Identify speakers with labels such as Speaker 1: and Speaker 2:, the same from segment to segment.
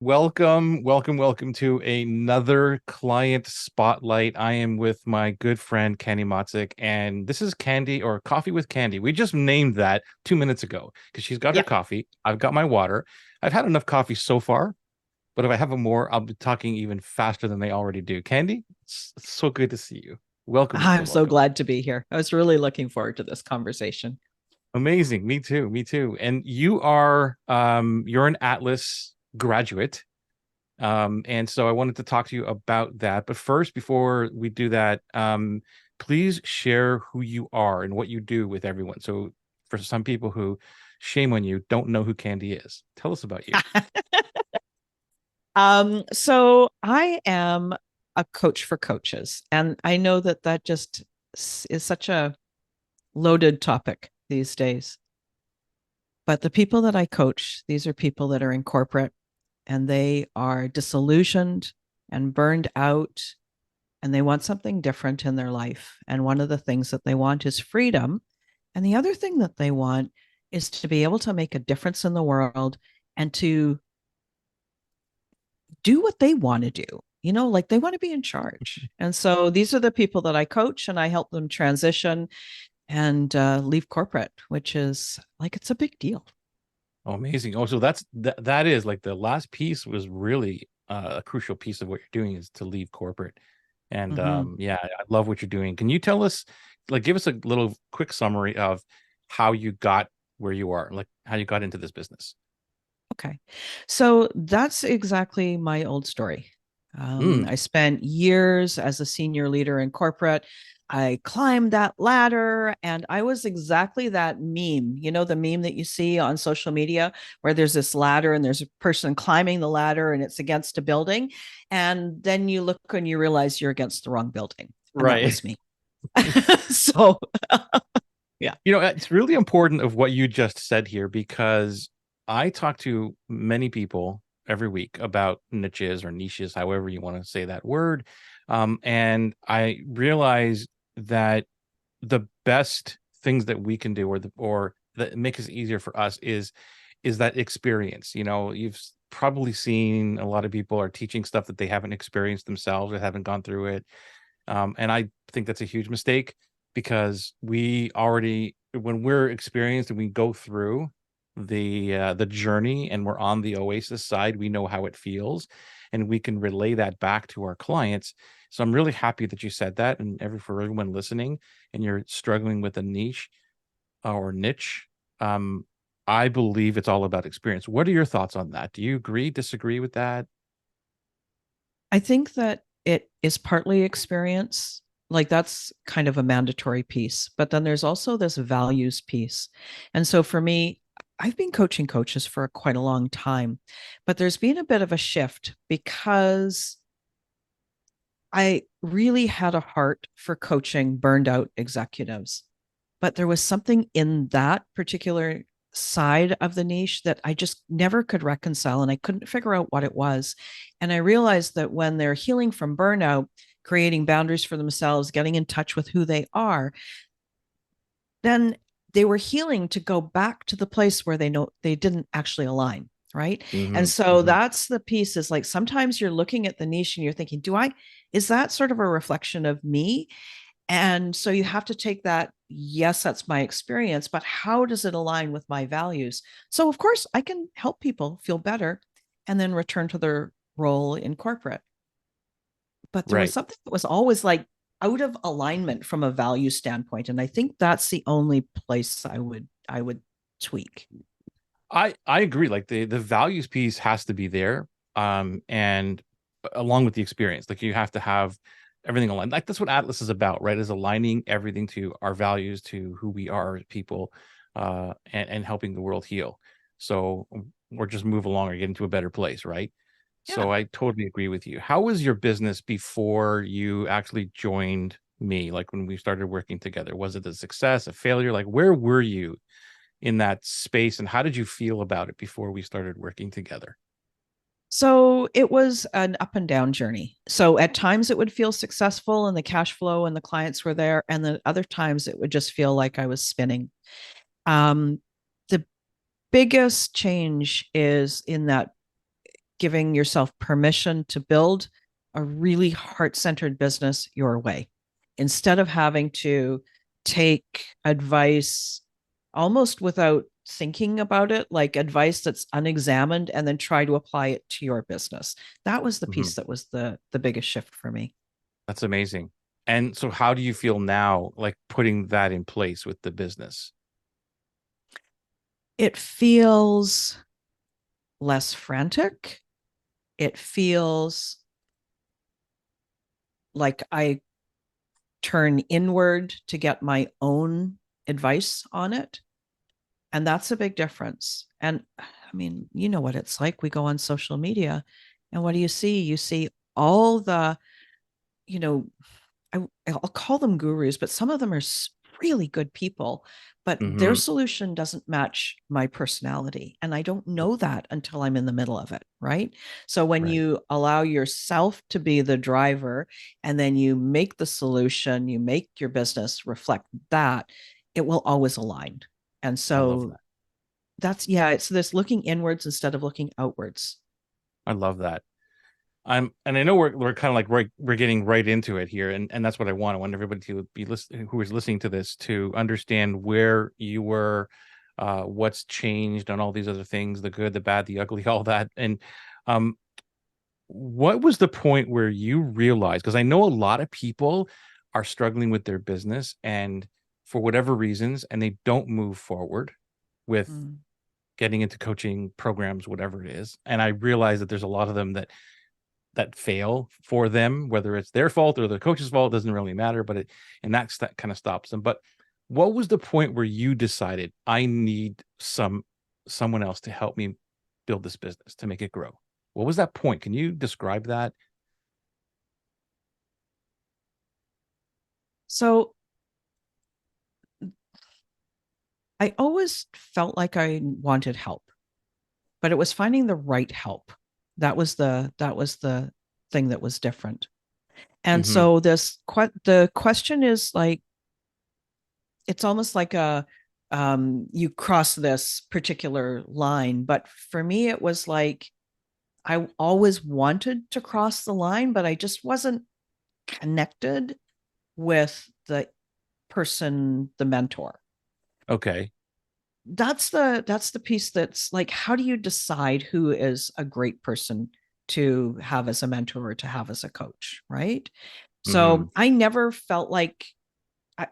Speaker 1: Welcome to another client spotlight. I am with my good friend Candy Motzek, and this is Candy or Coffee with Candy. We just named that 2 minutes ago because she's got her
Speaker 2: Yeah.
Speaker 1: coffee. I've got my water. I've had enough coffee so far, but if I have more, I'll be talking even faster than they already do. Candy, it's so good to see you.
Speaker 2: I'm so
Speaker 1: Welcome.
Speaker 2: glad to be here. I was really looking forward to this conversation.
Speaker 1: Amazing. Me too. Me too. And you're an Atlas graduate. And so I wanted to talk to you about that. But first, before we do that, please share who you are and what you do with everyone. So for some people who, shame on you, don't know who Candy is. Tell us about you.
Speaker 2: So I am a coach for coaches, and I know that that just is such a loaded topic these days. But the people that I coach, these are people that are in corporate and they are disillusioned and burned out, and they want something different in their life. And one of the things that they want is freedom. And the other thing that they want is to be able to make a difference in the world and to do what they want to do. Like they want to be in charge. And so these are the people that I coach and I help them transition and leave corporate, which is like it's a big deal.
Speaker 1: Oh, amazing. Oh, so that is like the last piece was really a crucial piece of what you're doing is to leave corporate. And
Speaker 2: Mm-hmm.
Speaker 1: yeah, I love what you're doing. Can you tell us, like, give us a little quick summary of how you got where you are, like how you got into this business?
Speaker 2: Okay. So that's exactly my old story.
Speaker 1: Mm,
Speaker 2: I spent years as a senior leader in corporate. I climbed that ladder and I was exactly that meme, the meme that you see on social media where there's this ladder and there's a person climbing the ladder and it's against a building. And then you look and you realize you're against the wrong building. And that
Speaker 1: right.
Speaker 2: was me. So, yeah.
Speaker 1: It's really important of what you just said here because I talk to many people every week about niches or niches, however you want to say that word. And I realize that the best things that we can do or that make it easier for us is that experience. You've probably seen a lot of people are teaching stuff that they haven't experienced themselves or haven't gone through it. And I think that's a huge mistake because we already, when we're experienced and we go through the journey and we're on the Oasis side, we know how it feels, and we can relay that back to our clients. So I'm really happy that you said that, and for everyone listening, and you're struggling with a niche or niche. Um, I believe it's all about experience. What are your thoughts on that? Do you agree, disagree with that?
Speaker 2: I think that it is partly experience. Like that's kind of a mandatory piece. But then there's also this values piece. And so for me, I've been coaching coaches for quite a long time, but there's been a bit of a shift because I really had a heart for coaching burned out executives. But there was something in that particular side of the niche that I just never could reconcile and I couldn't figure out what it was. And I realized that when they're healing from burnout, creating boundaries for themselves, getting in touch with who they are, then they were healing to go back to the place where they know they didn't actually align. Right. And
Speaker 1: Hmm.
Speaker 2: so that's the piece is like sometimes you're looking at the niche and you're thinking, is that sort of a reflection of me? And so you have to take that, yes, that's my experience, but how does it align with my values? So, of course, I can help people feel better and then return to their role in corporate. But there was
Speaker 1: Right.
Speaker 2: something that was always like out of alignment from a value standpoint. And I think that's the only place I would tweak.
Speaker 1: I agree. Like the values piece has to be there. And along with the experience, like you have to have everything aligned. Like that's what Atlas is about, right? Is aligning everything to our values, to who we are as people, and helping the world heal. So or just move along or get into a better place, right?
Speaker 2: Yeah.
Speaker 1: So I totally agree with you. How was your business before you actually joined me? Like when we started working together, was it a success, a failure? Like where were you in that space, and how did you feel about it before we started working together?
Speaker 2: So it was an up and down journey. So at times it would feel successful and the cash flow and the clients were there. And then other times it would just feel like I was spinning. The biggest change is in that giving yourself permission to build a really heart-centered business your way instead of having to take advice almost without thinking about it, like advice that's unexamined, and then try to apply it to your business. That was the
Speaker 1: Hmm.
Speaker 2: piece that was the biggest shift for me.
Speaker 1: That's amazing. And so how do you feel now, like putting that in place with the business?
Speaker 2: It feels less frantic. It feels like I turn inward to get my own advice on it. And that's a big difference. And I mean, you know what it's like. We go on social media, and what do you see? You see all the, you know, I'll call them gurus, but some of them are really good people, but their
Speaker 1: Hmm.
Speaker 2: solution doesn't match my personality. And I don't know that until I'm in the middle of it. Right. So when
Speaker 1: Right.
Speaker 2: you allow yourself to be the driver and then you make the solution, you make your business reflect that, it will always align. And
Speaker 1: I love
Speaker 2: so
Speaker 1: that.
Speaker 2: that's, yeah, it's this looking inwards instead of looking outwards.
Speaker 1: I love that. And I know we're kind of like we're getting right into it here, and that's what I want. I want everybody to be listening, who is listening to this, to understand where you were, what's changed, and all these other things, the good, the bad, the ugly, all that. And um, what was the point where you realized? Because I know a lot of people are struggling with their business, and for whatever reasons, and they don't move forward with
Speaker 2: Mm.
Speaker 1: getting into coaching programs, whatever it is. And I realize that there's a lot of them that fail for them, whether it's their fault or the coach's fault, doesn't really matter, but that kind of stops them. But what was the point where you decided I need someone else to help me build this business to make it grow? What was that point? Can you describe that?
Speaker 2: So I always felt like I wanted help, but it was finding the right help. That was the thing that was different. And
Speaker 1: Hmm.
Speaker 2: so the question is like, it's almost like a you cross this particular line, but for me it was like I always wanted to cross the line, but I just wasn't connected with the person, the mentor.
Speaker 1: Okay.
Speaker 2: That's the piece that's like, how do you decide who is a great person to have as a mentor or to have as a coach, right?
Speaker 1: Hmm.
Speaker 2: So I never felt like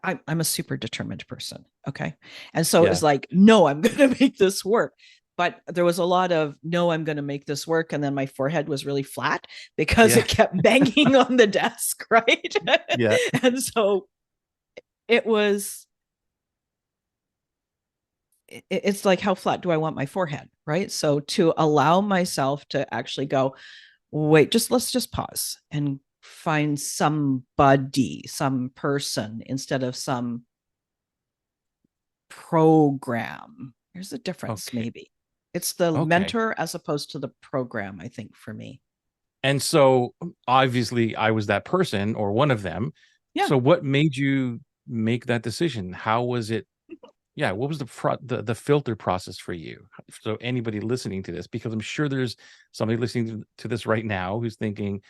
Speaker 2: I'm a super determined person. Okay. And so it was
Speaker 1: Yeah.
Speaker 2: like, no, I'm going to make this work. But there was a lot of, no, I'm going to make this work. And then my forehead was really flat because
Speaker 1: Yeah.
Speaker 2: it kept banging on the desk. Right.
Speaker 1: Yeah.
Speaker 2: And so it was, it's like, how flat do I want my forehead? Right. So to allow myself to actually go, wait, let's just pause and find somebody, some person instead of some program. There's a difference,
Speaker 1: Okay.
Speaker 2: maybe. It's the
Speaker 1: Okay.
Speaker 2: mentor as opposed to the program, I think, for me.
Speaker 1: And so obviously I was that person or one of them.
Speaker 2: Yeah.
Speaker 1: So what made you make that decision? How was it? Yeah, what was the filter process for you? So anybody listening to this, because I'm sure there's somebody listening to this right now who's thinking,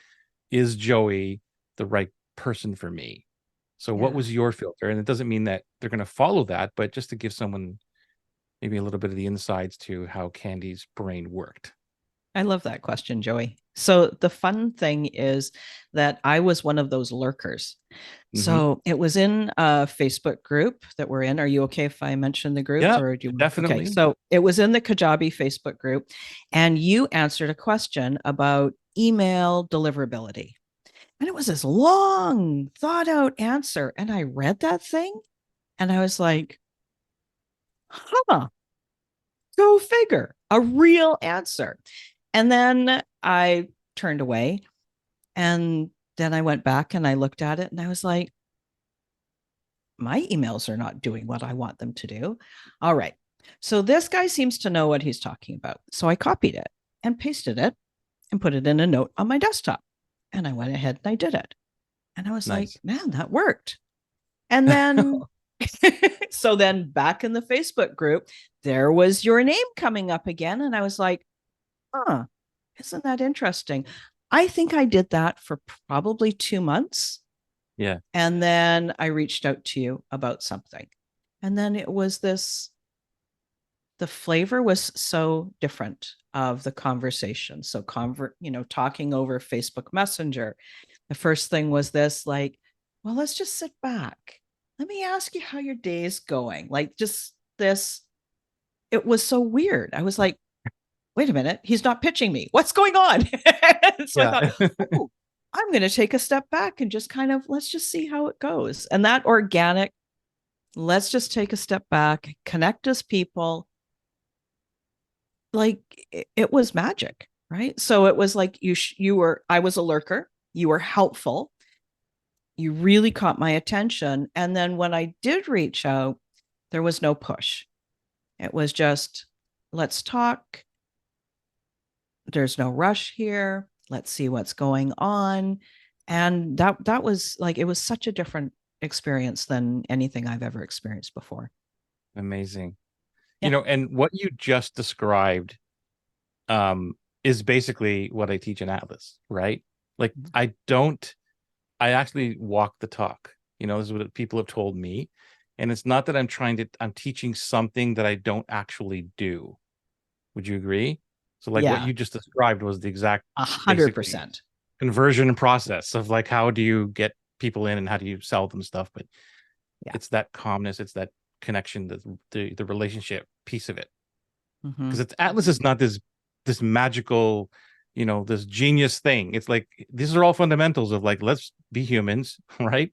Speaker 1: is Joey the right person for me? So what
Speaker 2: Yeah.
Speaker 1: was your filter? And it doesn't mean that they're going to follow that, but just to give someone maybe a little bit of the insides to how Candy's brain worked.
Speaker 2: I love that question, Joey. So the fun thing is that I was one of those lurkers.
Speaker 1: Hmm.
Speaker 2: So it was in a Facebook group that we're in. Are you okay if I mention the group
Speaker 1: Yeah,
Speaker 2: or do you want? Okay.
Speaker 1: definitely.
Speaker 2: So it was in the Kajabi Facebook group, and you answered a question about email deliverability. And it was this long, thought out answer. And I read that thing and I was like, huh, go figure, a real answer. And then I turned away, and then I went back and I looked at it and I was like, my emails are not doing what I want them to do. All right. So this guy seems to know what he's talking about. So I copied it and pasted it and put it in a note on my desktop. And I went ahead and I did it. And I was like,
Speaker 1: Nice.
Speaker 2: man, that worked. And then, so then back in the Facebook group, there was your name coming up again. And I was like, huh, isn't that interesting? I think I did that for probably 2 months.
Speaker 1: Yeah.
Speaker 2: And then I reached out to you about something. And then it was this, the flavor was so different of the conversation. So talking over Facebook Messenger. The first thing was this, like, well, let's just sit back. Let me ask you how your day is going. Like just this, it was so weird. I was like, wait a minute, he's not pitching me. What's going on? So I thought,
Speaker 1: Yeah.
Speaker 2: oh, I'm going to take a step back and just kind of let's just see how it goes. And that organic, let's just take a step back, connect as people, like it was magic, right? So it was like you were, I was a lurker, you were helpful, you really caught my attention. And then when I did reach out, there was no push. It was just, let's talk. There's no rush here. Let's see what's going on. And that was like, it was such a different experience than anything I've ever experienced before.
Speaker 1: Amazing.
Speaker 2: Yeah.
Speaker 1: And what you just described is basically what I teach in Atlas, right? Like I actually walk the talk. This is what people have told me. And it's not that I'm teaching something that I don't actually do. Would you agree? So like what
Speaker 2: Yeah.
Speaker 1: you just described was the exact,
Speaker 2: A hundred
Speaker 1: basically,
Speaker 2: percent.
Speaker 1: conversion process of like, how do you get people in and how do you sell them stuff? But
Speaker 2: Yeah.
Speaker 1: it's that calmness, it's that connection, the relationship piece of it.
Speaker 2: Mm-hmm.
Speaker 1: Because it's Atlas is not this magical, this genius thing. It's like these are all fundamentals of like, let's be humans, right?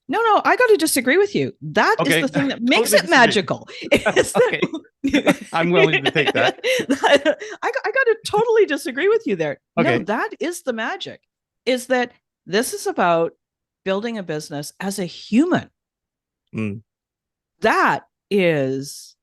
Speaker 2: No, I got to disagree with you. That is
Speaker 1: Okay.
Speaker 2: the thing that makes
Speaker 1: Totally
Speaker 2: it
Speaker 1: disagree.
Speaker 2: magical. Is that
Speaker 1: Okay. I'm willing to take that.
Speaker 2: I got to totally disagree with you there. No,
Speaker 1: Okay.
Speaker 2: that is the magic. Is that this is about building a business as a human.
Speaker 1: Mm,
Speaker 2: That is,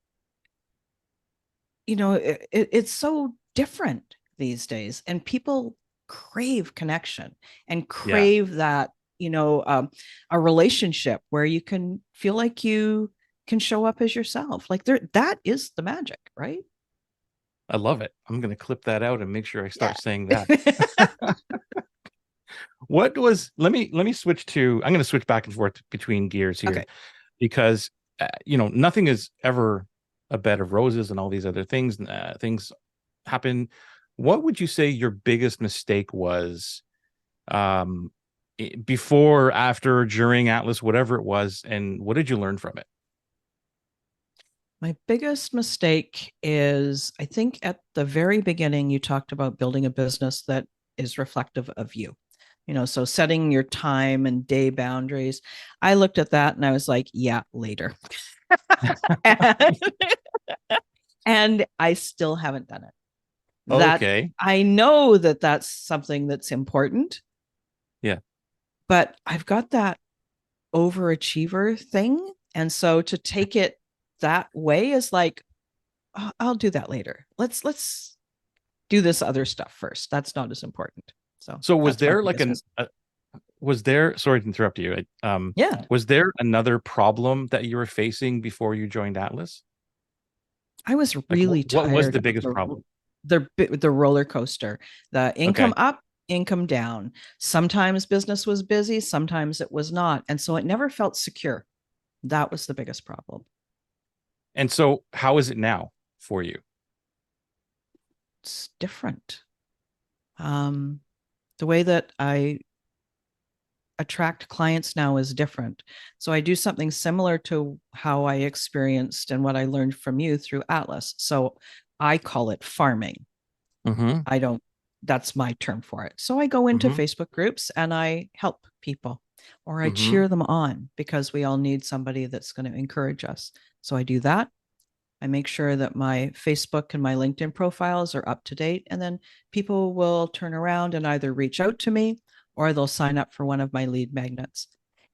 Speaker 2: it's so different these days, and people crave connection and
Speaker 1: yeah,
Speaker 2: crave that, a relationship where you can feel like you can show up as yourself. Like there, that is the magic, right?
Speaker 1: I love it. I'm gonna clip that out and make sure I
Speaker 2: Yeah.
Speaker 1: start saying that. What was let me switch to I'm gonna switch back and forth between gears here
Speaker 2: Okay.
Speaker 1: because nothing is ever a bed of roses and all these other things. Things happen. What would you say your biggest mistake was, um, before, after, during Atlas, whatever it was, and what did you learn from it?
Speaker 2: My biggest mistake is I think at the very beginning, you talked about building a business that is reflective of you. So setting your time and day boundaries. I looked at that and I was like, yeah, later. and, and I still haven't done it. That
Speaker 1: Okay.
Speaker 2: I know that that's something that's important,
Speaker 1: Yeah,
Speaker 2: but I've got that overachiever thing. And so to take it that way is like, oh, I'll do that later. Let's do this other stuff first. That's not as important. So
Speaker 1: so was
Speaker 2: that's my
Speaker 1: there like
Speaker 2: biggest
Speaker 1: an
Speaker 2: mistake.
Speaker 1: was there, sorry to interrupt you,
Speaker 2: Yeah,
Speaker 1: was there another problem that you were facing before you joined Atlas?
Speaker 2: I was
Speaker 1: Like
Speaker 2: really
Speaker 1: what was
Speaker 2: tired
Speaker 1: the
Speaker 2: of
Speaker 1: biggest problem?
Speaker 2: the roller coaster, the income
Speaker 1: Okay.
Speaker 2: up, income down. Sometimes business was busy, sometimes it was not, and so it never felt secure. That was the biggest problem.
Speaker 1: And so how is it now for you?
Speaker 2: It's different. Um, the way that I attract clients now is different. So I do something similar to how I experienced and what I learned from you through Atlas. So I call it farming.
Speaker 1: Mm-hmm.
Speaker 2: I don't, that's my term for it. So I go into
Speaker 1: Mm-hmm.
Speaker 2: Facebook groups and I help people or I
Speaker 1: Mm-hmm.
Speaker 2: cheer them on because we all need somebody that's going to encourage us. So I do that. I make sure that my Facebook and my LinkedIn profiles are up to date. And then people will turn around and either reach out to me or they'll sign up for one of my lead magnets.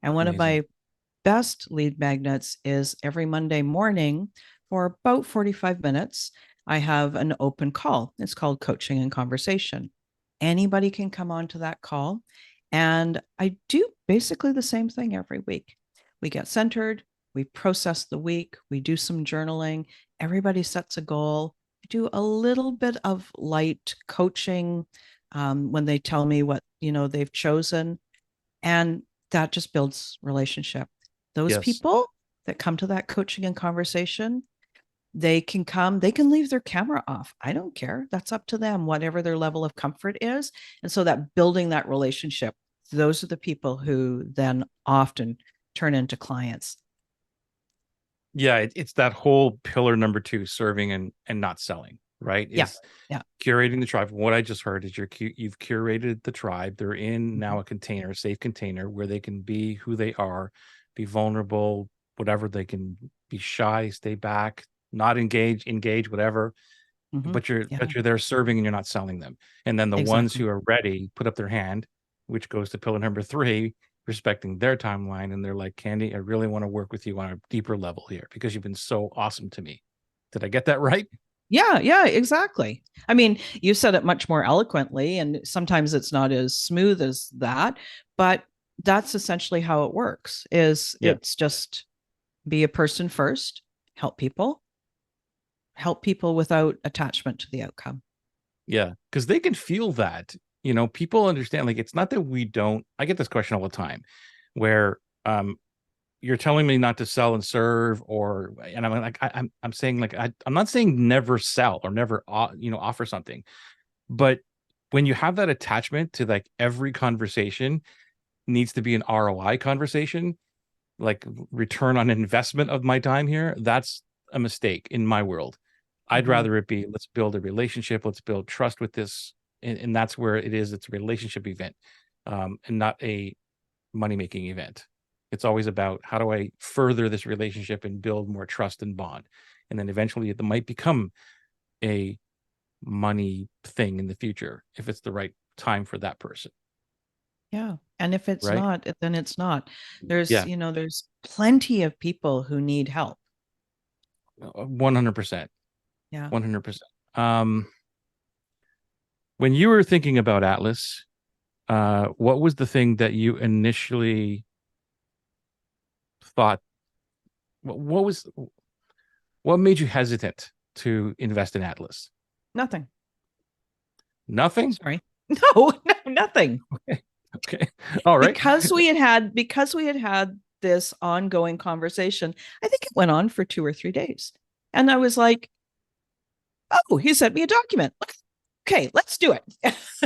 Speaker 2: And one of
Speaker 1: Amazing.
Speaker 2: my best lead magnets is every Monday morning for about 45 minutes. I have an open call. It's called Coaching and Conversation. Anybody can come onto that call. And I do basically the same thing every week. We get centered, we process the week, we do some journaling, everybody sets a goal, do a little bit of light coaching when they tell me what they've chosen, and that just builds relationship. Those
Speaker 1: Yes.
Speaker 2: people that come to that coaching and conversation, they can leave their camera off. I don't care. That's up to them, whatever their level of comfort is. And so that building that relationship, those are the people who then often turn into clients.
Speaker 1: Yeah, it's that whole pillar number two, serving and not selling, right?
Speaker 2: Yeah.
Speaker 1: Is
Speaker 2: Yeah.
Speaker 1: curating the tribe. What I just heard is you've curated the tribe. They're in
Speaker 2: Mm-hmm.
Speaker 1: now a container, a safe container where they can be who they are, be vulnerable, whatever. They can be shy, stay back, not engage, whatever.
Speaker 2: Mm-hmm.
Speaker 1: But you're
Speaker 2: Yeah,
Speaker 1: but you're there serving and you're not selling them. And then the ones
Speaker 2: exactly.
Speaker 1: who are ready put up their hand, which goes to pillar number three, respecting their timeline. And they're like, Candy, I really want to work with you on a deeper level here because you've been so awesome to me. Did I get that right?
Speaker 2: Yeah, yeah, exactly. I mean, you said it much more eloquently, and sometimes it's not as smooth as that, but that's essentially how it works. Is
Speaker 1: Yeah.
Speaker 2: it's just be a person first, help people, help people without attachment to the outcome.
Speaker 1: Yeah. Because they can feel that. People understand, like, it's not that we don't. I get this question all the time where you're telling me not to sell and serve, and I'm like, I'm saying, like, I'm not saying never sell or never offer something. But when you have that attachment to, like, every conversation needs to be an ROI conversation, like return on investment of my time here, that's a mistake in my world. I'd
Speaker 2: Mm-hmm.
Speaker 1: rather it be, let's build a relationship, let's build trust with this. And that's where it is. It's a relationship event, and not a money making event. It's always about how do I further this relationship and build more trust and bond. And then eventually it might become a money thing in the future if it's the right time for that person,
Speaker 2: Yeah. And if it's
Speaker 1: right?
Speaker 2: not, then it's not. There's,
Speaker 1: Yeah,
Speaker 2: there's plenty of people who need help.
Speaker 1: 100%.
Speaker 2: Yeah.
Speaker 1: 100%. When you were thinking about Atlas, what was the thing that you initially thought? What was what made you hesitant to invest in Atlas?
Speaker 2: Nothing.
Speaker 1: Nothing.
Speaker 2: Sorry. No, no, nothing.
Speaker 1: Okay. All right.
Speaker 2: Because we had had this ongoing conversation. I think it went on for 2 or 3 days. And I was like, oh, he sent me a document. Okay, let's do it.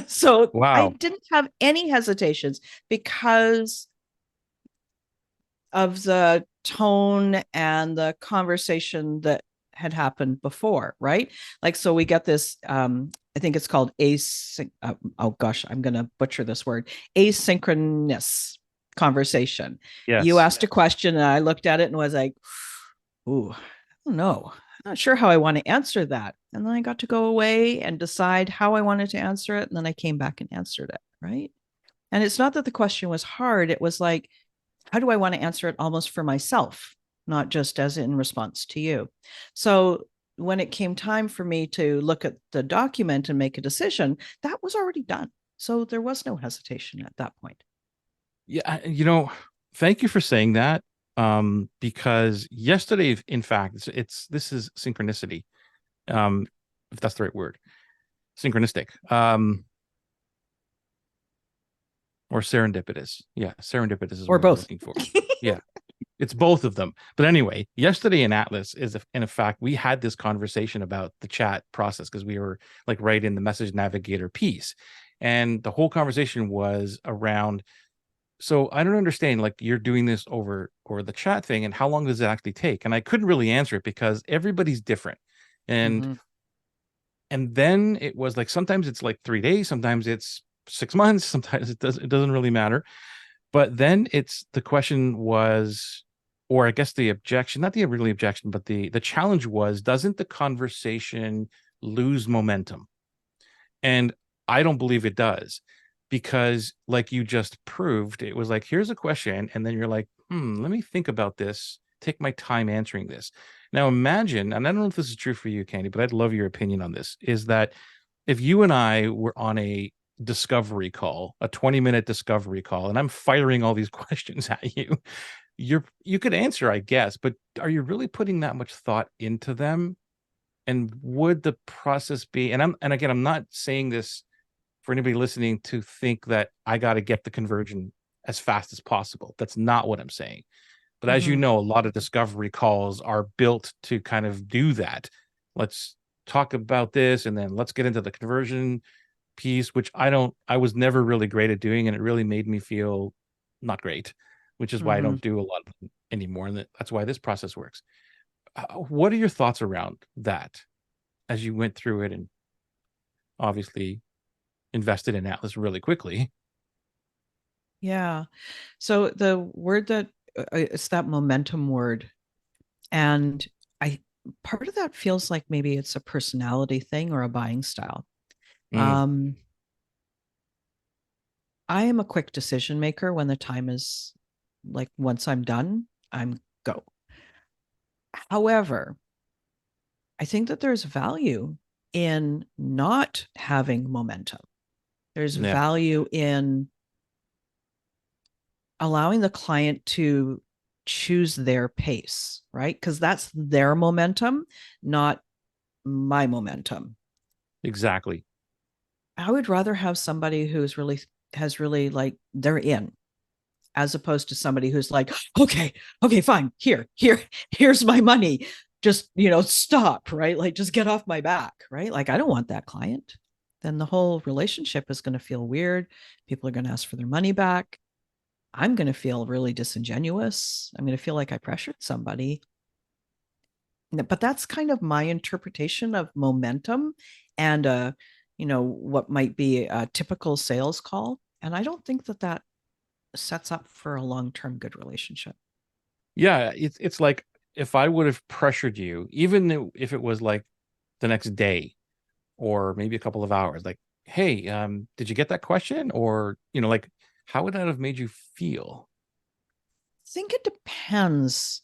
Speaker 2: So I
Speaker 1: Wow.
Speaker 2: didn't have any hesitations because of the tone and the conversation that had happened before, right? Like, so we get this, I think it's called oh gosh, I'm going to butcher this word, asynchronous conversation. You
Speaker 1: Yes.
Speaker 2: asked a question and I looked at it and was like, ooh, I don't know. I'm not sure how I want to answer that. And then I got to go away and decide how I wanted to answer it. And then I came back and answered it, right? And it's not that the question was hard. It was like, how do I want to answer it almost for myself, not just as in response to you? So when it came time for me to look at the document and make a decision, that was already done. So there was no hesitation at that point.
Speaker 1: Yeah. Thank you for saying that. Because yesterday, in fact, this is synchronicity. Um, if that's the right word, synchronistic. Or serendipitous. Yeah, serendipitous is
Speaker 2: Or
Speaker 1: what I'm
Speaker 2: both.
Speaker 1: looking for. Yeah, it's both of them. But anyway, yesterday in Atlas is, in fact, we had this conversation about the chat process because we were, like, right in the message navigator piece. And the whole conversation was around, so I don't understand, like, you're doing this over the chat thing, and how long does it actually take? And I couldn't really answer it because everybody's different. And
Speaker 2: Mm-hmm.
Speaker 1: and then it was like, sometimes it's like 3 days, sometimes it's 6 months, sometimes it doesn't really matter. But then the question was, or I guess the objection, not the really objection, but the challenge was, doesn't the conversation lose momentum? And I don't believe it does, because, like you just proved, it was like, here's a question, and then you're like, let me think about this, take my time answering this. Now imagine, and I don't know if this is true for you, Candy, but I'd love your opinion on this, is that if you and I were on a discovery call, a 20-minute discovery call, and I'm firing all these questions at you, you could answer, I guess, but are you really putting that much thought into them? And would the process be, and again, I'm not saying this for anybody listening to think that I got to get the conversion as fast as possible. That's not what I'm saying. But as you
Speaker 2: Mm-hmm.
Speaker 1: know, a lot of discovery calls are built to kind of do that. Let's talk about this and then let's get into the conversion piece, which I was never really great at doing. And it really made me feel not great, which is why I
Speaker 2: Mm-hmm.
Speaker 1: don't do a lot of them anymore. And that's why this process works. What are your thoughts around that as you went through it and obviously invested in Atlas really quickly?
Speaker 2: Yeah. So the word that it's that momentum word. And I part of that feels like maybe it's a personality thing or a buying style.
Speaker 1: Mm,
Speaker 2: Um, I am a quick decision maker when the time is like once I'm done, I'm go. However, I think that there's value in not having momentum. There's
Speaker 1: yeah,
Speaker 2: value in allowing the client to choose their pace, right? Because that's their momentum, not my momentum.
Speaker 1: exactly.
Speaker 2: I would rather have somebody who's really has really like they're in as opposed to somebody who's like, okay, okay, fine, here's my money. Just, stop, right? Like, just get off my back, right? Like, I don't want that client. Then the whole relationship is going to feel weird. People are going to ask for their money back. I'm going to feel really disingenuous. I'm going to feel like I pressured somebody. But that's kind of my interpretation of momentum and, what might be a typical sales call. And I don't think that that sets up for a long-term good relationship.
Speaker 1: Yeah, it's like if I would have pressured you, even if it was like the next day or maybe a couple of hours, like, hey, did you get that question? Or, like, how would that have made you feel?
Speaker 2: I think it depends.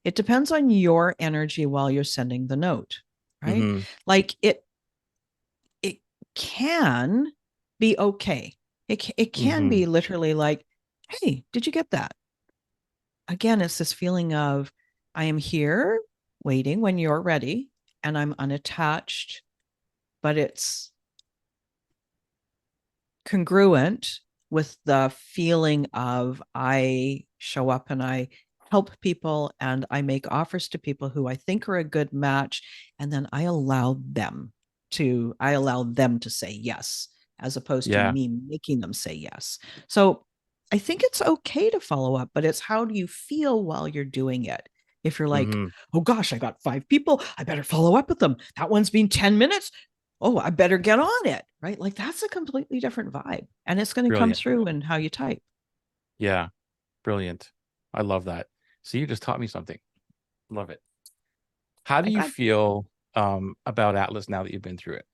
Speaker 2: It depends on your energy while you're sending the note, right?
Speaker 1: Hmm.
Speaker 2: Like it can be okay. It can
Speaker 1: Hmm.
Speaker 2: be literally like, hey, did you get that? Again, it's this feeling of I am here waiting when you're ready and I'm unattached, but it's congruent with the feeling of I show up and I help people and I make offers to people who I think are a good match. And then I allow them to say yes, as opposed to
Speaker 1: Yeah.
Speaker 2: me making them say yes. So I think it's okay to follow up, but it's how do you feel while you're doing it? If you're like,
Speaker 1: Hmm.
Speaker 2: oh gosh, I got 5 people, I better follow up with them. That one's been 10 minutes. Oh, I better get on it, right? Like that's a completely different vibe. And it's going to come
Speaker 1: Brilliant.
Speaker 2: through in how you type.
Speaker 1: Yeah. Brilliant. I love that. So you just taught me something. Love it. How do
Speaker 2: I
Speaker 1: you
Speaker 2: got,
Speaker 1: feel about Atlas now that you've been through it?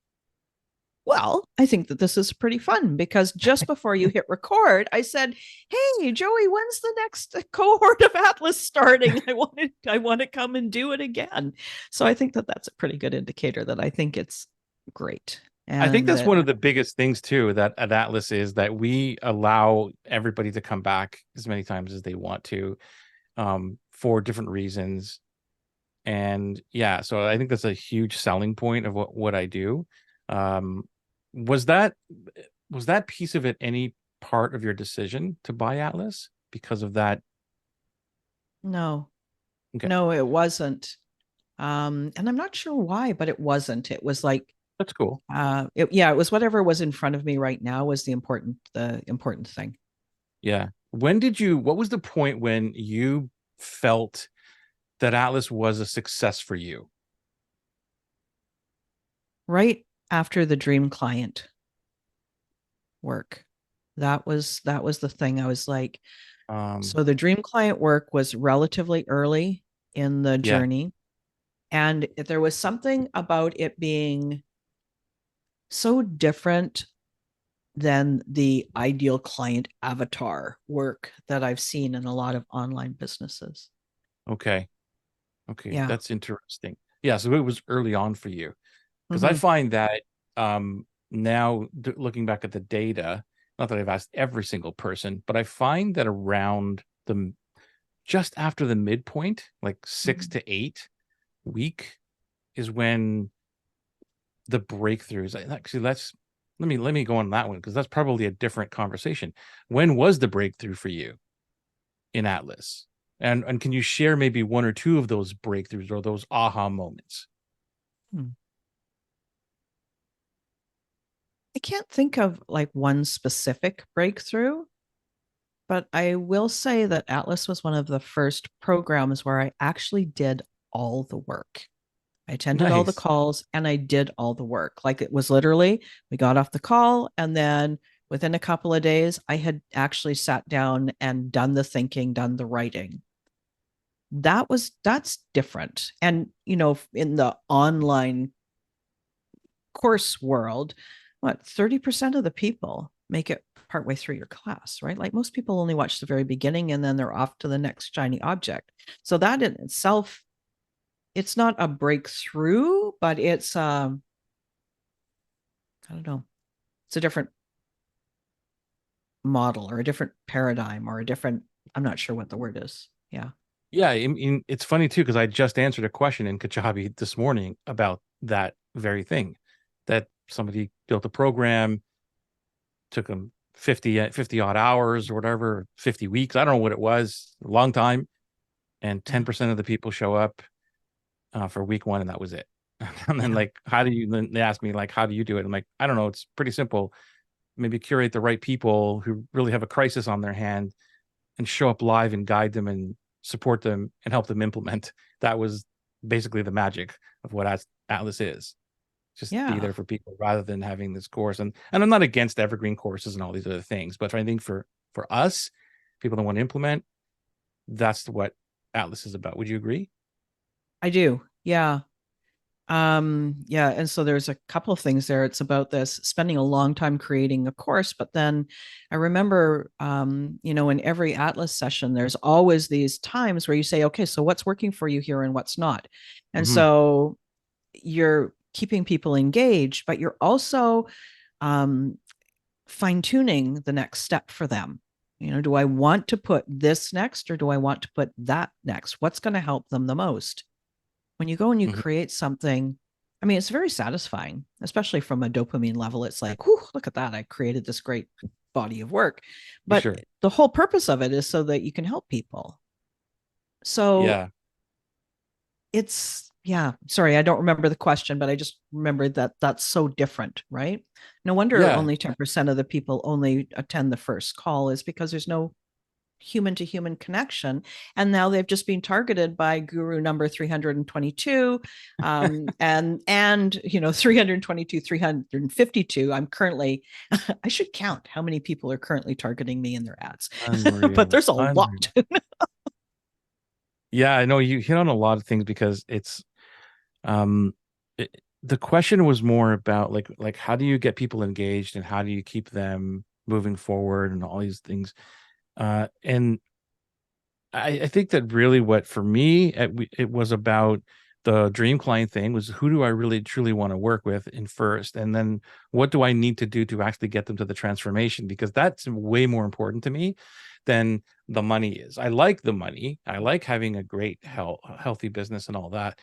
Speaker 2: well, I think that this is pretty fun because just before you hit record, I said, hey, Joey, when's the next cohort of Atlas starting? I want to come and do it again. So I think that that's a pretty good indicator that I think it's great.
Speaker 1: I think
Speaker 2: And
Speaker 1: that's
Speaker 2: that,
Speaker 1: one of the biggest things too that at Atlas is that we allow everybody to come back as many times as they want to, for different reasons. And yeah, so I think that's a huge selling point of what I do. Um, was that was that piece of it any part of your decision to buy Atlas because of that?
Speaker 2: no,
Speaker 1: Okay,
Speaker 2: no, it wasn't. And I'm not sure why, but it wasn't. It was like,
Speaker 1: that's cool.
Speaker 2: yeah, it was whatever was in front of me right now was the important thing.
Speaker 1: Yeah. What was the point when you felt that Atlas was a success for you?
Speaker 2: Right after the dream client work, that was the thing. I was like,
Speaker 1: Um,
Speaker 2: so the dream client work was relatively early in the
Speaker 1: yeah,
Speaker 2: journey, and there was something about it being so different than the ideal client avatar work that I've seen in a lot of online businesses.
Speaker 1: okay. Okay,
Speaker 2: Yeah.
Speaker 1: that's interesting. Yeah, so it was early on for you because I
Speaker 2: Mm-hmm.
Speaker 1: find that now looking back at the data, not that I've asked every single person, but I find that around just after the midpoint, like six
Speaker 2: Mm-hmm.
Speaker 1: to eight week, is when the breakthroughs. Actually, let me go on that one because that's probably a different conversation. When was the breakthrough for you in Atlas? And can you share maybe one or two of those breakthroughs or those aha moments?
Speaker 2: Hmm. I can't think of like one specific breakthrough, but I will say that Atlas was one of the first programs where I actually did all the work. I attended all the
Speaker 1: Nice.
Speaker 2: calls and I did all the work. Like it was literally, we got off the call and then within a couple of days, I had actually sat down and done the thinking, done the writing. That's different. And, in the online course world, what, 30% of the people make it partway through your class, right? Like most people only watch the very beginning and then they're off to the next shiny object. So that in itself, it's not a breakthrough, but it's I don't know, it's a different model or a different paradigm or a different, I'm not sure what the word is. Yeah.
Speaker 1: Yeah, I mean, it's funny too because I just answered a question in Kajabi this morning about that very thing, that somebody built a program, took them 50 odd hours or whatever, 50 weeks. I don't know what it was, a long time. And
Speaker 2: Yeah.
Speaker 1: 10% of the people show up for week one, and that was it. And then
Speaker 2: Yeah.
Speaker 1: like, how do you? Then they ask me like, how do you do it? I'm like, I don't know. It's pretty simple. Maybe curate the right people who really have a crisis on their hand and show up live and guide them and support them and help them implement. That was basically the magic of what Atlas is. Just be
Speaker 2: Yeah.
Speaker 1: there for people rather than having this course. And I'm not against evergreen courses and all these other things, but I think for us, people that want to implement, that's what Atlas is about. Would you agree?
Speaker 2: I do. Yeah. Yeah, and so there's a couple of things there. It's about this spending a long time creating a course, but then I remember in every Atlas session, there's always these times where you say, okay, so what's working for you here and what's not. And
Speaker 1: Mm-hmm.
Speaker 2: so you're keeping people engaged, but you're also um fine-tuning the next step for them. Do I want to put this next or do I want to put that next? What's going to help them the most? When you go and you
Speaker 1: Mm-hmm.
Speaker 2: create something, I mean, it's very satisfying, especially from a dopamine level. It's like, whew, look at that. I created this great body of work.
Speaker 1: For
Speaker 2: But
Speaker 1: sure.
Speaker 2: the whole purpose of it is so that you can help people. So
Speaker 1: Yeah.
Speaker 2: yeah, sorry, I don't remember the question, but I just remembered that that's so different, right? No wonder
Speaker 1: Yeah.
Speaker 2: only 10% of the people only attend the first call is because there's no human to human connection. And now they've just been targeted by guru number 322 and 322, 352. I'm currently, I should count how many people are currently targeting me in their ads, but
Speaker 1: Unreal.
Speaker 2: there's a
Speaker 1: Unreal.
Speaker 2: lot.
Speaker 1: Yeah, I know you hit on a lot of things because it's um the question was more about like how do you get people engaged and how do you keep them moving forward and all these things. And I think that really what for me it was about the dream client thing was who do I really truly want to work with in first, and then what do I need to do to actually get them to the transformation, because that's way more important to me than the money is. I like the money, I like having a great healthy business and all that,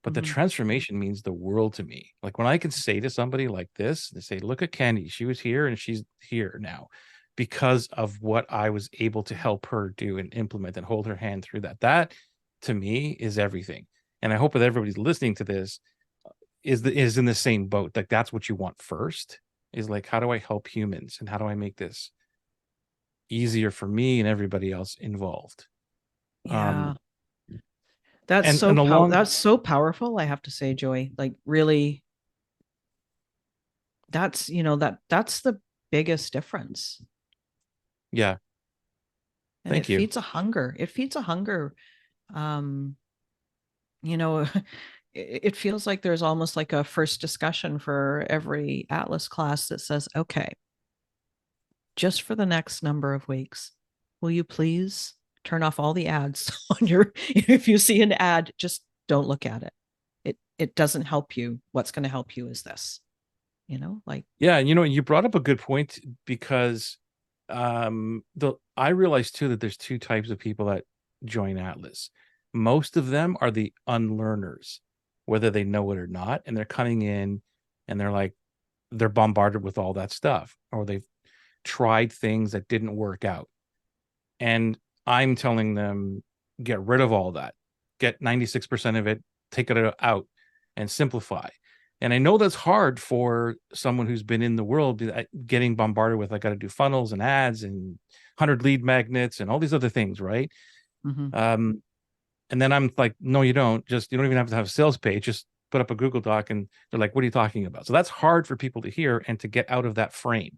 Speaker 1: but the
Speaker 2: Mhm.
Speaker 1: transformation means the world to me. Like when I can say to somebody like this, they say, "Look at Candy, she was here and she's here now." Because of what I was able to help her do and implement and hold her hand through that. That to me is everything. And I hope that everybody's listening to this is in the same boat. Like that's what you want first, is like, how do I help humans and how do I make this easier for me and everybody else involved?
Speaker 2: Yeah.
Speaker 1: Um and
Speaker 2: That's
Speaker 1: along
Speaker 2: so powerful, I have to say, Joey. Like really, that's the biggest difference.
Speaker 1: yeah,
Speaker 2: And it
Speaker 1: thank you.
Speaker 2: feeds a hunger. It feeds a hunger. Um, you know, it feels like there's almost like a first discussion for every Atlas class that says, okay, just for the next number of weeks, will you please turn off all the ads on your, if you see an ad, just don't look at it. It doesn't help you. What's going to help you is this, like,
Speaker 1: Yeah, and you brought up a good point because the I realized too that there's two types of people that join Atlas. Most of them are the unlearners. whether they know it or not. And they're coming in and they're bombarded with all that stuff, or they've tried things that didn't work out. And I'm telling them, get rid of all that, get 96% of it, take it out and simplify. And I know that's hard for someone who's been in the world, getting bombarded with, I got to do funnels and ads and 100 lead magnets and all these other things, right?
Speaker 2: Mm-hmm.
Speaker 1: Um, and then I'm like, no, you don't. You don't even have to have a sales page. Just put up a Google Doc. And they're like, what are you talking about? So that's hard for people to hear and to get out of that frame.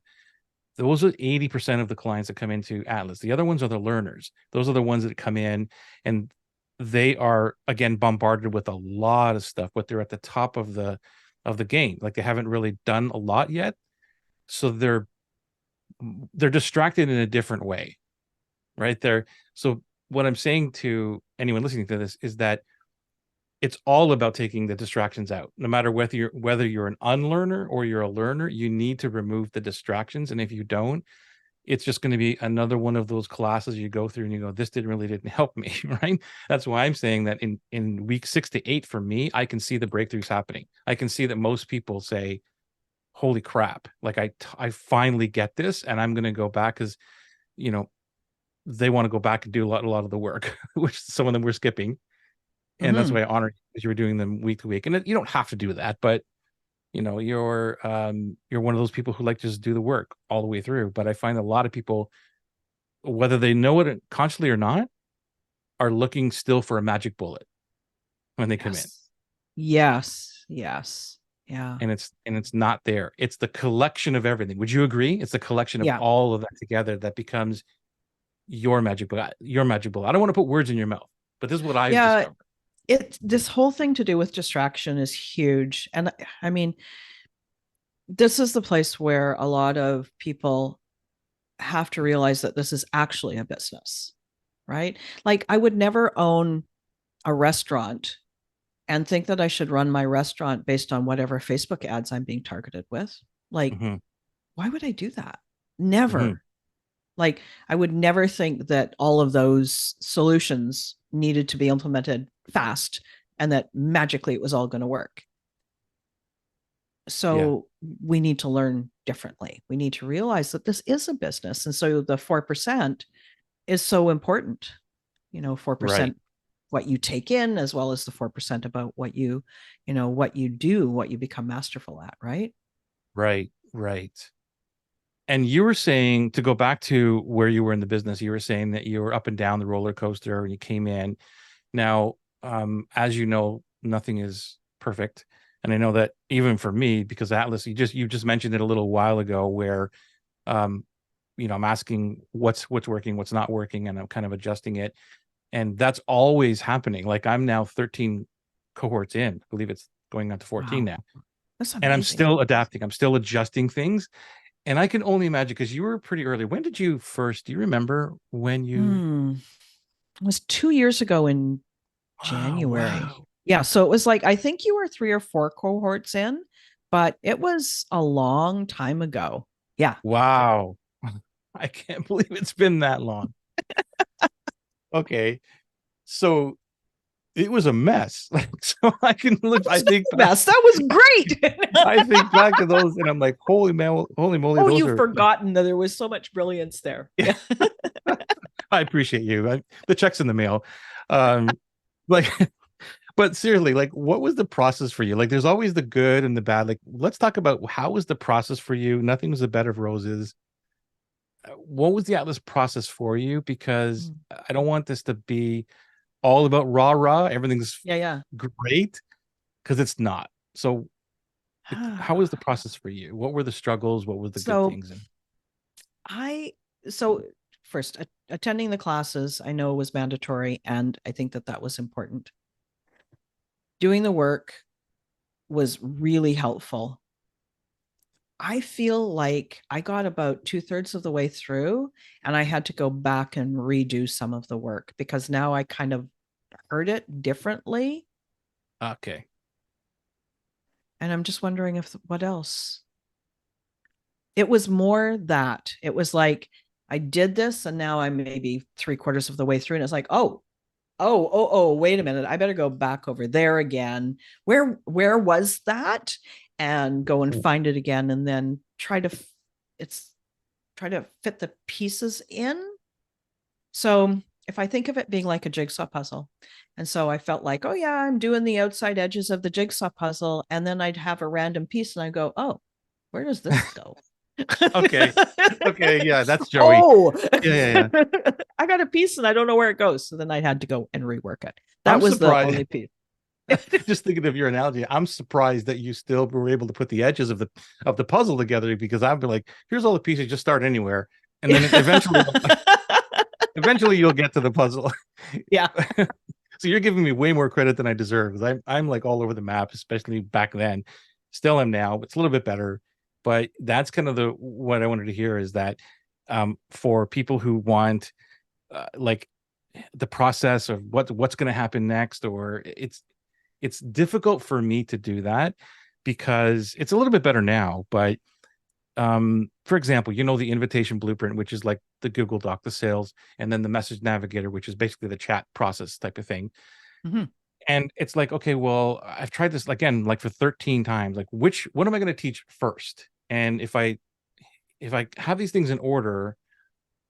Speaker 1: Those are 80% of the clients that come into Atlas. The other ones are the learners. Those are the ones that come in and they are, again, bombarded with a lot of stuff, but they're at the top of the game. Like, they haven't really done a lot yet. So they're distracted in a different way, right? So what I'm saying to anyone listening to this is that it's all about taking the distractions out. No matter whether you're an unlearner or you're a learner, you need to remove the distractions. And if you don't, it's just going to be another one of those classes you go through and you go, this didn't help me. Right? That's why I'm saying that in week 6 to 8 for me, I can see the breakthroughs happening. I can see that most people say, holy crap, like I finally get this, and I'm going to go back, because you know they want to go back and do a lot of the work, which some of them were skipping. And that's
Speaker 2: Mm-hmm.
Speaker 1: why I honor you, because you were doing them week to week. And you don't have to do that, but you're one of those people who like to just do the work all the way through. But I find a lot of people, whether they know it consciously or not, are looking still for a magic bullet when they come in.
Speaker 2: Yes. Yes. Yes. Yeah.
Speaker 1: And it's not there. It's the collection of everything. Would you agree? It's the collection of
Speaker 2: Yeah.
Speaker 1: all of that together that becomes your magic bullet. Your magic bullet. I don't want to put words in your mouth, but this is what I've
Speaker 2: Yeah.
Speaker 1: discovered.
Speaker 2: This whole thing to do with distraction is huge. And I mean, this is the place where a lot of people have to realize that this is actually a business, right? Like, I would never own a restaurant and think that I should run my restaurant based on whatever Facebook ads I'm being targeted with. Like,
Speaker 1: Mm-hmm.
Speaker 2: why would I do that?
Speaker 1: Mm-hmm.
Speaker 2: Never. Like, I would never think that all of those solutions needed to be implemented fast and that magically it was all going to work.
Speaker 1: Yeah.
Speaker 2: So we need to learn differently. We need to realize that this is a business. And so the 4% is so important. 4%
Speaker 1: Right.
Speaker 2: what you take in, as well as the 4% about what you do, what you become masterful at, right?
Speaker 1: Right. Right. And you were saying, to go back to where you were in the business, you were saying that you were up and down the roller coaster and you came in. Now, as you know, nothing is perfect. And I know that even for me, because Atlas, you just mentioned it a little while ago, where um, I'm asking what's working, what's not working, and I'm kind of adjusting it. And that's always happening. Like, I'm now 13 cohorts in. I believe it's going on to 14
Speaker 2: Wow.
Speaker 1: now.
Speaker 2: That's
Speaker 1: And I'm
Speaker 2: amazing.
Speaker 1: still adapting. I'm still adjusting things. And I can only imagine, because you were pretty early. When did you first? Do you remember when you?
Speaker 2: It was 2 years ago in
Speaker 1: Oh,
Speaker 2: January.
Speaker 1: wow.
Speaker 2: Yeah. So it was like, I think you were 3 or 4 cohorts in, but it was a long time ago. Yeah.
Speaker 1: Wow. I can't believe it's been that long. Okay. So it was a mess. Like, so I can look,
Speaker 2: That
Speaker 1: I
Speaker 2: was not
Speaker 1: think
Speaker 2: the
Speaker 1: back,
Speaker 2: best. That was great.
Speaker 1: I think back to those and I'm like, holy moly,
Speaker 2: Oh,
Speaker 1: those
Speaker 2: you've
Speaker 1: are like,
Speaker 2: forgotten that there was so much brilliance there.
Speaker 1: yeah,
Speaker 2: Yeah.
Speaker 1: I appreciate you. The check's in the mail. Um, like, but seriously, like, what was the process for you? Like, there's always the good and the bad. Like, let's talk about, how was the process for you? Nothing was a bed of roses. What was the Atlas process for you? Because
Speaker 2: Mm.
Speaker 1: I don't want this to be all about rah rah. Everything's
Speaker 2: Yeah. Yeah.
Speaker 1: great, because it's not. So, how was the process for you? What were the struggles? What were the good
Speaker 2: So
Speaker 1: things? And
Speaker 2: I, so first, attending the classes, I know was mandatory, and I think that that was important. Doing the work was really helpful. I feel like I got about 2/3 of the way through and I had to go back and redo some of the work because now I kind of heard it differently.
Speaker 1: okay,
Speaker 2: And I'm just wondering if what else? It was more that it was like I did this and now I'm maybe 3/4 of the way through. And it's like, oh, wait a minute. I better go back over there again. Where was that? And go and find it again and then it's try to fit the pieces in. So if I think of it being like a jigsaw puzzle, and so I felt like, oh yeah, I'm doing the outside edges of the jigsaw puzzle, and then I'd have a random piece and I go, oh, where does this go?
Speaker 1: Okay. Okay. Yeah, that's Joey.
Speaker 2: Oh,
Speaker 1: Yeah, yeah, yeah.
Speaker 2: I got a piece and I don't know where it goes. So then I had to go and rework it.
Speaker 1: I'm
Speaker 2: That was the
Speaker 1: surprised.
Speaker 2: only piece.
Speaker 1: Just thinking of your analogy, I'm surprised that you still were able to put the edges of the puzzle together because I'd be like, here's all the pieces, just start anywhere. And then eventually you'll get to the puzzle.
Speaker 2: Yeah.
Speaker 1: So you're giving me way more credit than I deserve because I'm like all over the map, especially back then. Still am now, but it's a little bit better. But that's kind of the what I wanted to hear is that for people who want like the process of what's going to happen next, or it's difficult for me to do that because it's a little bit better now. But for example, the invitation blueprint, which is like the Google Doc, the sales, and then the message navigator, which is basically the chat process type of thing.
Speaker 2: Mm-hmm.
Speaker 1: And it's like, okay, well, I've tried this again like for 13 times. Like, what am I going to teach first? And if I have these things in order,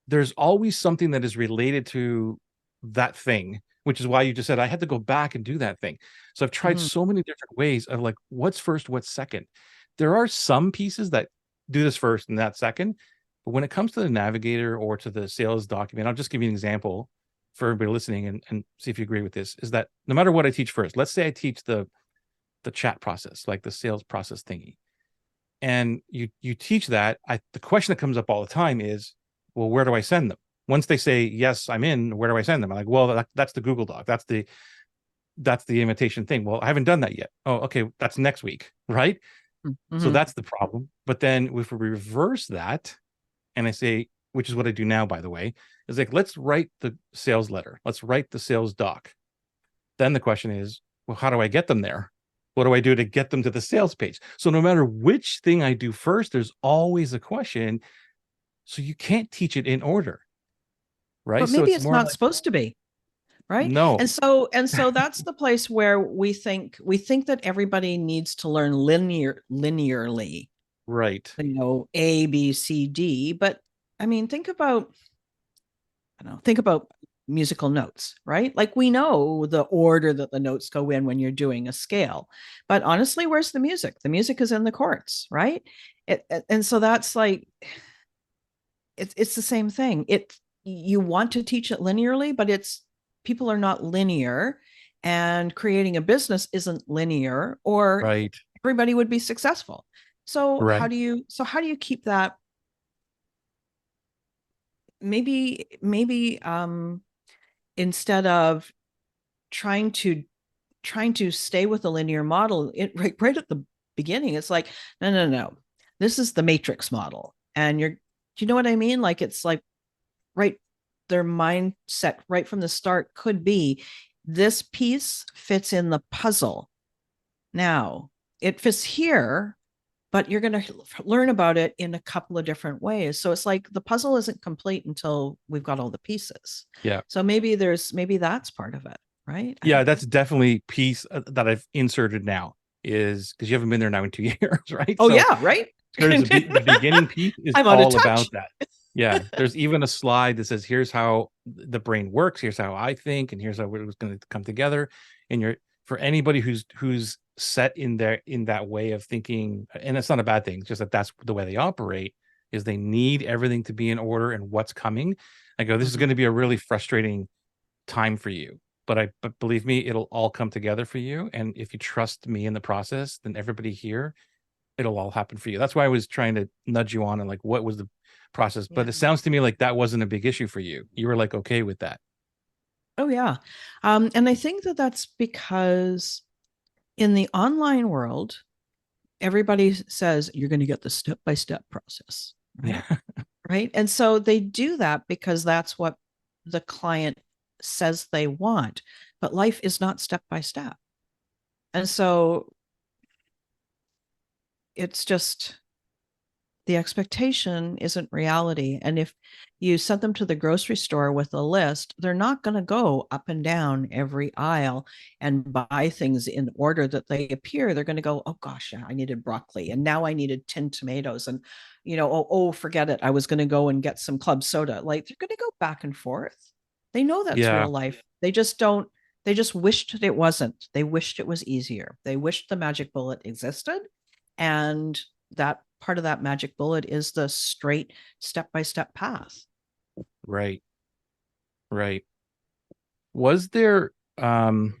Speaker 1: there's always something that is related to that thing, which is why you just said I had to go back and do that thing. So I've tried
Speaker 2: Mm-hmm.
Speaker 1: so many different ways of like what's first, what's second. There are some pieces that do this first and that second, but when it comes to the navigator or to the sales document, I'll just give you an example for everybody listening and see if you agree with this. Is that no matter what I teach first, let's say I teach the chat process, like the sales process thingy, and you teach that, the question that comes up all the time is, well, where do I send them? Once they say yes, I'm in, where do I send them? I'm like, well, that's the Google Doc, that's the invitation thing. Well, I haven't done that yet. Oh, okay, that's next week, right? So
Speaker 2: Mm-hmm.
Speaker 1: that's the problem. But then if we reverse that, and I say, which is what I do now, by the way, is like, let's write the sales letter, let's write the sales doc. Then the question is, well, how do I get them there? What do I do to get them to the sales page? So no matter which thing I do first, there's always a question. So you can't teach it in order, right?
Speaker 2: But
Speaker 1: So
Speaker 2: maybe
Speaker 1: it's
Speaker 2: it's
Speaker 1: more
Speaker 2: not
Speaker 1: like,
Speaker 2: supposed to be, right?
Speaker 1: no,
Speaker 2: And so that's the place where we think that everybody needs to learn linearly,
Speaker 1: right,
Speaker 2: A, B, C, D. But I mean, think about musical notes, right? Like we know the order that the notes go in when you're doing a scale, but honestly, where's the music? The music is in the chords, right? And so that's like it's the same thing. You want to teach it linearly, but it's people are not linear, and creating a business isn't linear, or
Speaker 1: right,
Speaker 2: everybody would be successful. So how
Speaker 1: right.
Speaker 2: do you so how do you keep that? Maybe instead of trying to stay with a linear model, right at the beginning, it's like, no, no, no, this is the matrix model, and do you know what I mean? Like it's like, right, their mindset right from the start could be, this piece fits in the puzzle. Now it fits here, but you're going to learn about it in a couple of different ways. So it's like the puzzle isn't complete until we've got all the pieces.
Speaker 1: Yeah.
Speaker 2: So maybe that's part of it, right? I
Speaker 1: Yeah,
Speaker 2: don't
Speaker 1: that's
Speaker 2: know.
Speaker 1: definitely piece that I've inserted now is because you haven't been there now in 2 years, right?
Speaker 2: Oh
Speaker 1: So
Speaker 2: yeah, right.
Speaker 1: there's the beginning piece is
Speaker 2: I'm out of
Speaker 1: all about
Speaker 2: touch.
Speaker 1: that. Yeah, there's even a slide that says, here's how the brain works, here's how I think, and here's how it was going to come together. And you're for anybody who's set in that way of thinking, and it's not a bad thing, it's just that that's the way they operate, is they need everything to be in order and what's coming. I go, this is
Speaker 2: Mhm.
Speaker 1: going to be a really frustrating time for you. But believe me, it'll all come together for you. And if you trust me in the process, then everybody here, it'll all happen for you. That's why I was trying to nudge you on and like what was the process. But
Speaker 2: Yeah.
Speaker 1: it sounds to me like that wasn't a big issue for you. You were like okay with that.
Speaker 2: Oh yeah. And I think that that's because in the online world, everybody says you're going to get the step by step process,
Speaker 1: Yeah.
Speaker 2: right? Right. And so they do that because that's what the client says they want. But life is not step by step. And so it's just, the expectation isn't reality. And if you sent them to the grocery store with a list, they're not going to go up and down every aisle and buy things in order that they appear. They're going to go, oh gosh, I needed broccoli and now I needed tinned tomatoes. And, forget it. I was going to go and get some club soda. Like they're going to go back and forth. They know that's
Speaker 1: Yeah,
Speaker 2: real life. They just don't, they just wished it wasn't. They wished it was easier. They wished the magic bullet existed. And that part of that magic bullet is the straight step by step path.
Speaker 1: right, right. Was there um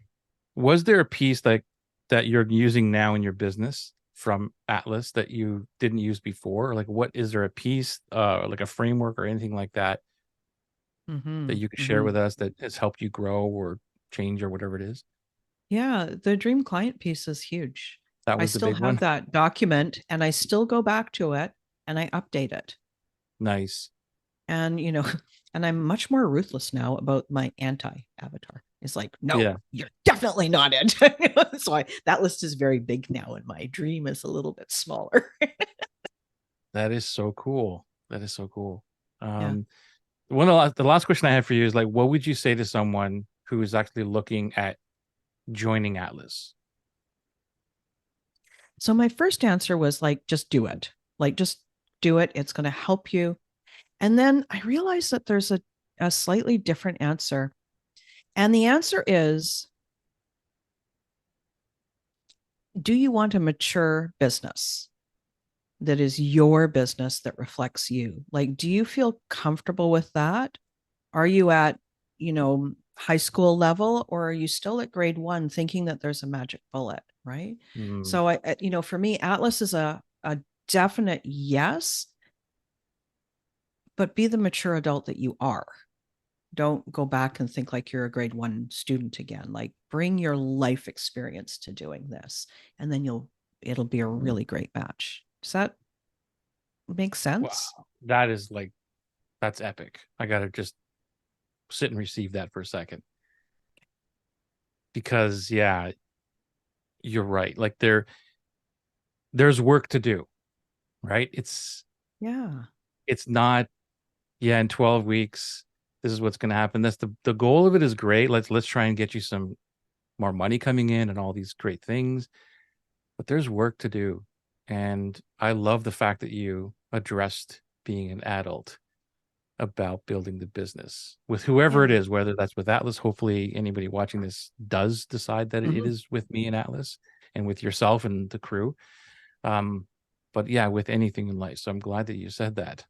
Speaker 1: was there a piece that you're using now in your business from Atlas that you didn't use before? Like what is there a piece like a framework or anything like that that
Speaker 2: Mm-hmm.
Speaker 1: you could share
Speaker 2: Mm-hmm.
Speaker 1: with us that has helped you grow or change or whatever it is?
Speaker 2: Yeah, the dream client piece is huge.
Speaker 1: That
Speaker 2: I
Speaker 1: was the
Speaker 2: still
Speaker 1: big
Speaker 2: have
Speaker 1: one.
Speaker 2: that document and I still go back to it and I update it.
Speaker 1: Nice.
Speaker 2: And, and I'm much more ruthless now about my anti avatar. It's like, no,
Speaker 1: Yeah,
Speaker 2: you're definitely not it. So that list is very big now, and my dream is a little bit smaller.
Speaker 1: that is so cool. That is so cool.
Speaker 2: Yeah.
Speaker 1: Um the last question I have for you is like what would you say to someone who is actually looking at joining Atlas?
Speaker 2: So my first answer was like, just do it. Like, just do it. It's going to help you. And then I realized that there's a slightly different answer. And the answer is, do you want a mature business that is your business that reflects you? Like, do you feel comfortable with that? Are you at, high school level, or are you still at grade one thinking that there's a magic bullet? Right.
Speaker 1: Hmm.
Speaker 2: So for me, Atlas is a definite yes, but be the mature adult that you are. Don't go back and think like you're a grade one student again. Like bring your life experience to doing this, and then it'll be a really great match. Does that make
Speaker 1: Wow.
Speaker 2: sense?
Speaker 1: That is like that's epic. I gotta just sit and receive that for a second. Because yeah, you're right. Like there's work to do, right?
Speaker 2: Yeah.
Speaker 1: It's not, yeah, in 12 weeks, this is what's gonna happen. That's the goal of it is great. Let's try and get you some more money coming in and all these great things. But there's work to do. And I love the fact that you addressed being an adult about building the business with whoever it
Speaker 2: Yeah.
Speaker 1: is, whether that's with Atlas. Hopefully, anybody watching this does decide that it
Speaker 2: Mm-hmm.
Speaker 1: is with me and Atlas and with yourself and the crew. Um, but yeah, with anything in life. So I'm glad that you said that.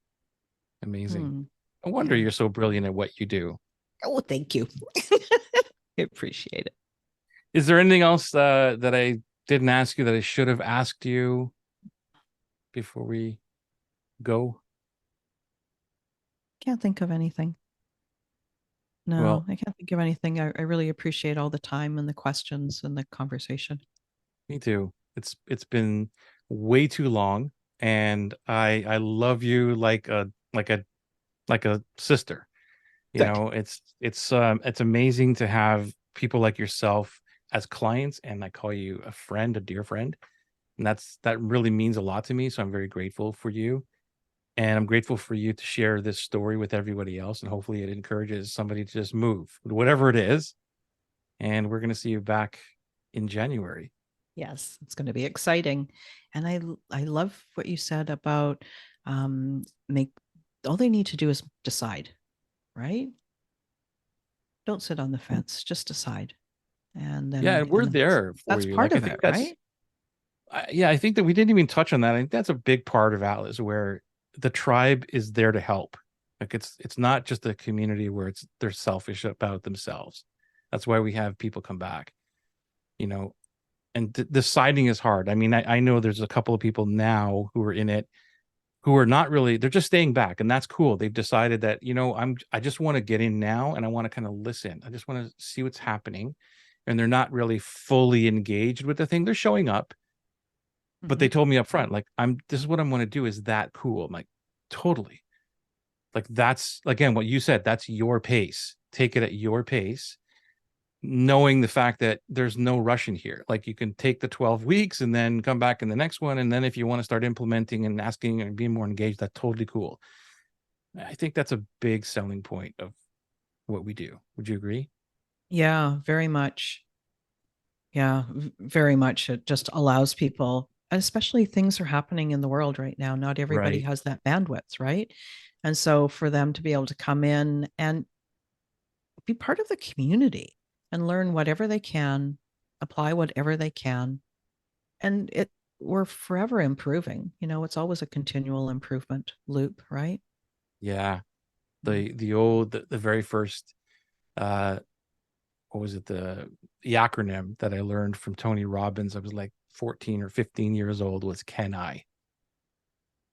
Speaker 1: Amazing.
Speaker 2: Hmm.
Speaker 1: No wonder
Speaker 2: Yeah.
Speaker 1: you're so brilliant at what you do.
Speaker 2: Oh, thank you. I appreciate it.
Speaker 1: Is there anything else that I didn't ask you that I should have asked you before we go?
Speaker 2: Can't think of anything. No,
Speaker 1: Well,
Speaker 2: I can't think of anything. I really appreciate all the time and the questions and the conversation.
Speaker 1: me too. It's been way too long, and I love you like a sister. You
Speaker 2: Good.
Speaker 1: know, it's amazing to have people like yourself as clients, and I call you a friend, a dear friend, and that really means a lot to me. So I'm very grateful for you, and I'm grateful for you to share this story with everybody else, and hopefully it encourages somebody to just move, whatever it is. And we're gonna see you back in January.
Speaker 2: Yes, it's going to be exciting. And I love what you said about make all they need to do is decide, right? Don't sit on the fence, just decide. And
Speaker 1: Yeah,
Speaker 2: then
Speaker 1: and we're there for
Speaker 2: that's
Speaker 1: you.
Speaker 2: part
Speaker 1: Like I
Speaker 2: of it,
Speaker 1: think that's
Speaker 2: right?
Speaker 1: yeah, I think that we didn't even touch on that. I think that's a big part of Atlas where the tribe is there to help. Like it's not just a community where they're selfish about themselves. That's why we have people come back, you know. And deciding is hard. I mean, I know there's a couple of people now who are in it who are not really, they're just staying back, and that's cool. They've decided that, I just want to get in now and I want to kind of listen. I just want to see what's happening. And they're not really fully engaged with the thing. They're showing up, but
Speaker 2: Hmm.
Speaker 1: they told me up front, like, this is what I'm going to do. Is that cool? I'm like, totally. Like, that's again what you said. That's your pace. Take it at your pace. knowing the fact that there's no rush in here. Like you can take the 12 weeks and then come back in the next one. And then if you want to start implementing and asking and being more engaged, that's totally cool. I think that's a big selling point of what we do. Would you agree?
Speaker 2: Yeah, very much. Yeah, very much. It just allows people, especially things are happening in the world right now. Not everybody
Speaker 1: Right.
Speaker 2: has that bandwidth, right? And so for them to be able to come in and be part of the community and learn whatever they can, apply whatever they can, and it we're forever improving. It's always a continual improvement loop, right?
Speaker 1: Yeah.
Speaker 2: Mm.
Speaker 1: The very first uh what was it, the acronym that I learned from Tony Robbins, I was like 14 or 15 years old, was Can I?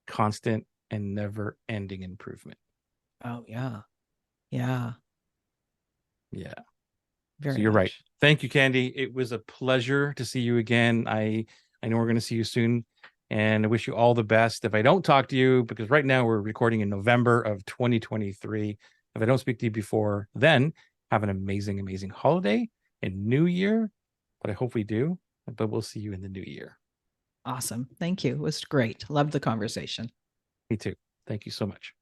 Speaker 1: Constant and never ending improvement.
Speaker 2: Oh yeah. Yeah,
Speaker 1: Yeah. So
Speaker 2: very
Speaker 1: you're right.
Speaker 2: much.
Speaker 1: Thank you, Candy. It was a pleasure to see you again. I know we're going to see you soon, and I wish you all the best. If I don't talk to you, because right now we're recording in November of 2023, if I don't speak to you before then, have an amazing, amazing holiday and New Year. But I hope we do. But we'll see you in the new year.
Speaker 2: Awesome. Thank you. It was great. Loved the conversation.
Speaker 1: Me too. Thank you so much.